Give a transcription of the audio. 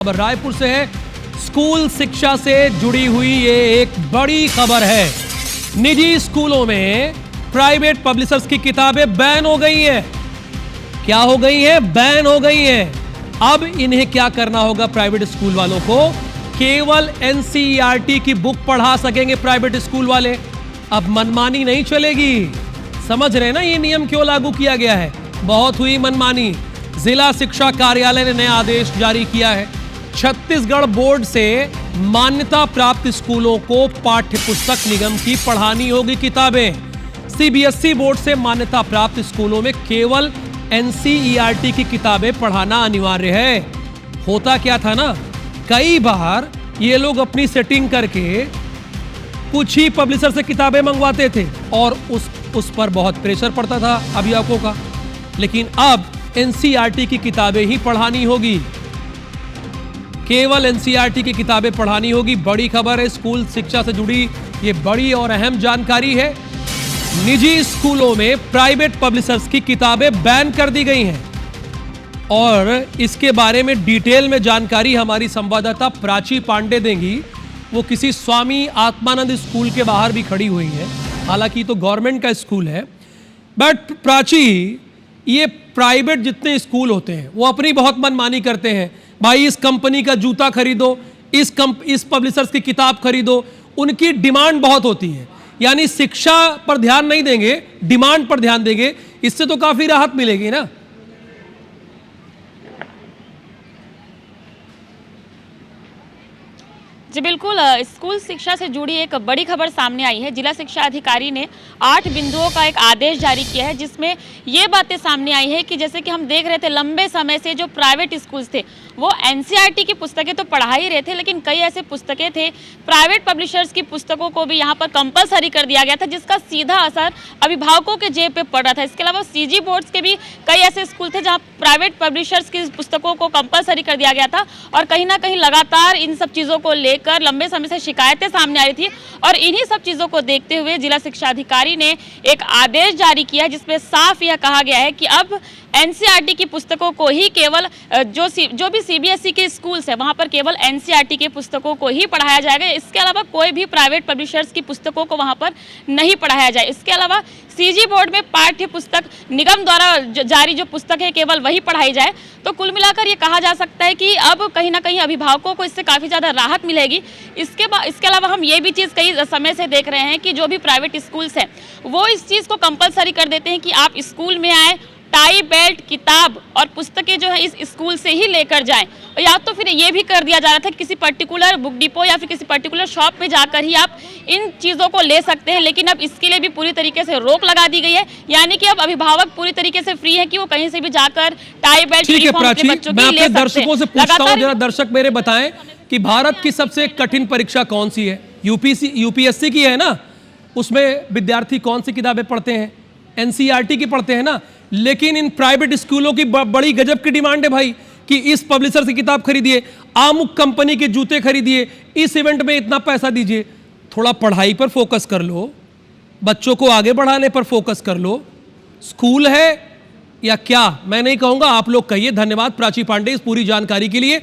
खबर रायपुर से है। स्कूल शिक्षा से जुड़ी हुई ये एक बड़ी खबर है। निजी स्कूलों में प्राइवेट पब्लिशर्स की किताबें बैन हो गई हैं। क्या हो गई हैं? बैन हो गई हैं। अब इन्हें क्या करना होगा? प्राइवेट स्कूल वालों को केवल एनसीईआरटी की बुक पढ़ा सकेंगे प्राइवेट स्कूल वाले। अब मनमानी नहीं चलेगी। समझ रहे हैं ना ये नियम क्यों लागू किया गया है? बहुत हुई मनमानी। जिला शिक्षा कार्यालय ने नया आदेश जारी किया है। छत्तीसगढ़ बोर्ड से मान्यता प्राप्त स्कूलों को पाठ्य पुस्तक निगम की पढ़ानी होगी किताबें। सीबीएसई बोर्ड से मान्यता प्राप्त स्कूलों में केवल एनसीईआरटी की किताबें पढ़ाना अनिवार्य है। होता क्या था ना, कई बार ये लोग अपनी सेटिंग करके कुछ ही पब्लिशर से किताबें मंगवाते थे और उस पर बहुत प्रेशर पड़ता था अभिभावकों का। लेकिन अब एनसीईआरटी की किताबें ही पढ़ानी होगी। केवल एनसीईआरटी की किताबें पढ़ानी होगी। बड़ी खबर है, स्कूल शिक्षा से जुड़ी ये बड़ी और अहम जानकारी है। निजी स्कूलों में प्राइवेट पब्लिशर्स की किताबें बैन कर दी गई हैं और इसके बारे में डिटेल में जानकारी हमारी संवाददाता प्राची पांडे देंगी। वो किसी स्वामी आत्मानंद स्कूल के बाहर भी खड़ी हुई है। हालांकि तो गवर्नमेंट का स्कूल है, बट प्राची, ये प्राइवेट जितने स्कूल होते हैं वो अपनी बहुत मनमानी करते हैं। भाई इस कंपनी का जूता खरीदो, इस पब्लिशर्स की किताब खरीदो। उनकी डिमांड बहुत होती है, यानी शिक्षा पर ध्यान नहीं देंगे, डिमांड पर ध्यान देंगे। इससे तो काफी राहत मिलेगी ना। जी बिल्कुल, स्कूल शिक्षा से जुड़ी एक बड़ी खबर सामने आई है। जिला शिक्षा अधिकारी ने 8 बिंदुओं का एक आदेश जारी किया है, जिसमें ये बातें सामने आई है कि जैसे कि हम देख रहे थे लंबे समय से जो प्राइवेट स्कूल्स थे वो एनसीईआरटी की पुस्तकें तो पढ़ा ही रहे थे, लेकिन कई ऐसे पुस्तकें थे प्राइवेट पब्लिशर्स की पुस्तकों को भी यहाँ पर कंपलसरी कर दिया गया था, जिसका सीधा असर अभिभावकों के जेब पे पड़ रहा था। इसके अलावा सीजी बोर्ड्स के भी कई ऐसे स्कूल थे जहाँ प्राइवेट पब्लिशर्स की पुस्तकों को कंपलसरी कर दिया गया था और कहीं ना कहीं लगातार इन सब चीज़ों को लेकर लंबे समय से शिकायतें सामने आ रही थी। और इन्हीं सब चीज़ों को देखते हुए जिला शिक्षा अधिकारी ने एक आदेश जारी किया है, जिसमें साफ यह कहा गया है कि अब एनसीईआरटी की पुस्तकों को ही केवल जो भी सीबीएसई के स्कूल्स है वहां पर केवल एनसीईआरटी के पुस्तकों को ही पढ़ाया जाएगा। इसके अलावा कोई भी प्राइवेट पब्लिशर्स की पुस्तकों को वहां पर नहीं पढ़ाया जाए। इसके अलावा सीजी बोर्ड में पाठ्य पुस्तक निगम द्वारा जारी जो पुस्तक है केवल वही पढ़ाई जाए। तो कुल मिलाकर ये कहा जा सकता है कि अब कहीं ना कहीं अभिभावकों को इससे काफ़ी ज़्यादा राहत मिलेगी। इसके अलावा हम ये भी चीज़ कई समय से देख रहे हैं कि जो भी प्राइवेट स्कूल्स हैं वो इस चीज़ को कंपलसरी कर देते हैं कि आप स्कूल में आए, टाई बेल्ट, किताब और पुस्तकें जो है इस स्कूल से ही लेकर जाएं। या तो फिर ये भी कर दिया जा रहा था कि किसी पर्टिकुलर बुक डिपो या फिर किसी पर्टिकुलर शॉप पे जाकर ही आप इन चीज़ों को ले सकते हैं। लेकिन अब इसके लिए भी पूरी तरीके से रोक लगा दी गई है, यानी कि अब अभिभावक पूरी तरीके से फ्री है कि वो कहीं से भी जाकर टाई बेल्ट यूनिफॉर्म अपने बच्चों की ले सकते हैं। दर्शकों से पूछता हूं, जरा दर्शक मेरे बताएं कि भारत की सबसे कठिन परीक्षा कौन सी है? यूपीएससी की है ना। उसमें विद्यार्थी कौन सी किताबें पढ़ते हैं? एनसीईआरटी की पढ़ते हैं ना। लेकिन इन प्राइवेट स्कूलों की बड़ी गजब की डिमांड है भाई कि इस पब्लिशर से किताब खरीदिए, अमुक कंपनी के जूते खरीदिए, इस इवेंट में इतना पैसा दीजिए। थोड़ा पढ़ाई पर फोकस कर लो, बच्चों को आगे बढ़ाने पर फोकस कर लो। स्कूल है या क्या, मैं नहीं कहूंगा, आप लोग कहिए। धन्यवाद प्राची पांडे इस पूरी जानकारी के लिए।